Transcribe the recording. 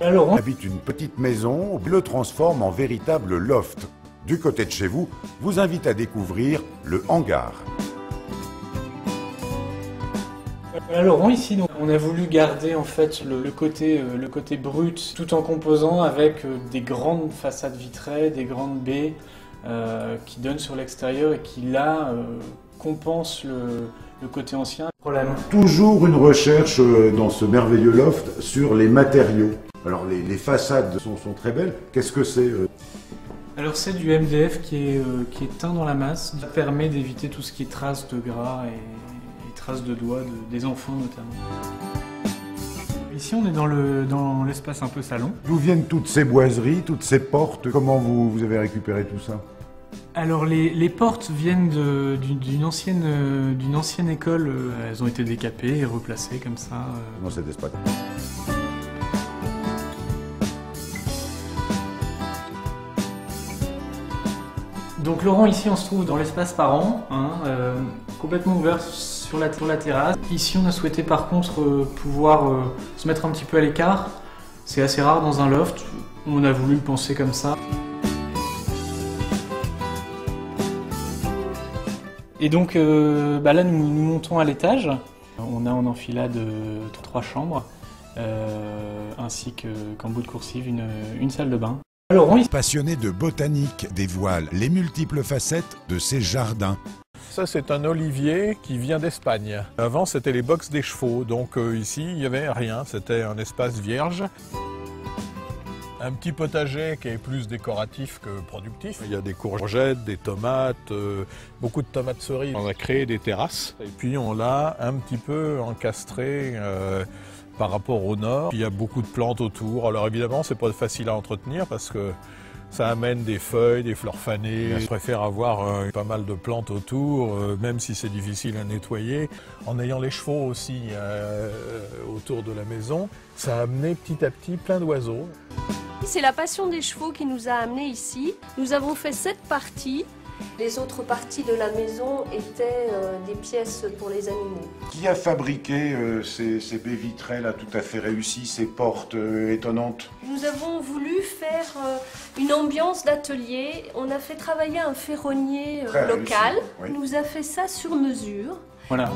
Alors, habite une petite maison, le transforme en véritable loft. Du côté de chez vous, vous invite à découvrir le hangar. Laurent, ici, donc, on a voulu garder en fait le côté brut, tout en composant avec des grandes façades vitrées, des grandes baies qui donnent sur l'extérieur et qui là compensent le côté ancien. Toujours une recherche dans ce merveilleux loft sur les matériaux. Alors les façades sont très belles. Qu'est-ce que c'est Alors c'est du MDF qui est teint dans la masse. Ça permet d'éviter tout ce qui est traces de gras et traces de doigts des enfants notamment. Ici on est dans l'espace un peu salon. D'où viennent toutes ces boiseries, toutes ces portes? Comment vous avez récupéré tout ça? Alors les portes viennent d'une ancienne école. Elles ont été décapées et replacées comme ça. Dans cet espace. Donc Laurent, ici on se trouve dans l'espace parent, complètement ouvert sur la terrasse. Ici on a souhaité par contre pouvoir se mettre un petit peu à l'écart. C'est assez rare dans un loft, on a voulu le penser comme ça. Et donc là nous montons à l'étage. On a en enfilade 3 chambres, ainsi qu'en bout de coursive une salle de bain. Laurent, Passionné de botanique, dévoile les multiples facettes de ces jardins. Ça, c'est un olivier qui vient d'Espagne. Avant, c'était les boxes des chevaux, donc ici, il n'y avait rien, c'était un espace vierge. Un petit potager qui est plus décoratif que productif. Il y a des courgettes, des tomates, beaucoup de tomates cerises. On a créé des terrasses et puis on l'a un petit peu encastré par rapport au nord. Il y a beaucoup de plantes autour. Alors évidemment, c'est pas facile à entretenir parce que ça amène des feuilles, des fleurs fanées. Je préfère avoir pas mal de plantes autour, même si c'est difficile à nettoyer. En ayant les chevaux aussi autour de la maison, ça a amené petit à petit plein d'oiseaux. C'est la passion des chevaux qui nous a amenés ici. Nous avons fait 7 parties. Les autres parties de la maison étaient des pièces pour les animaux. Qui a fabriqué ces baies vitrées là tout à fait réussies, ces portes étonnantes? Nous avons voulu faire une ambiance d'atelier. On a fait travailler un ferronnier local. Oui. Il nous a fait ça sur mesure. Voilà,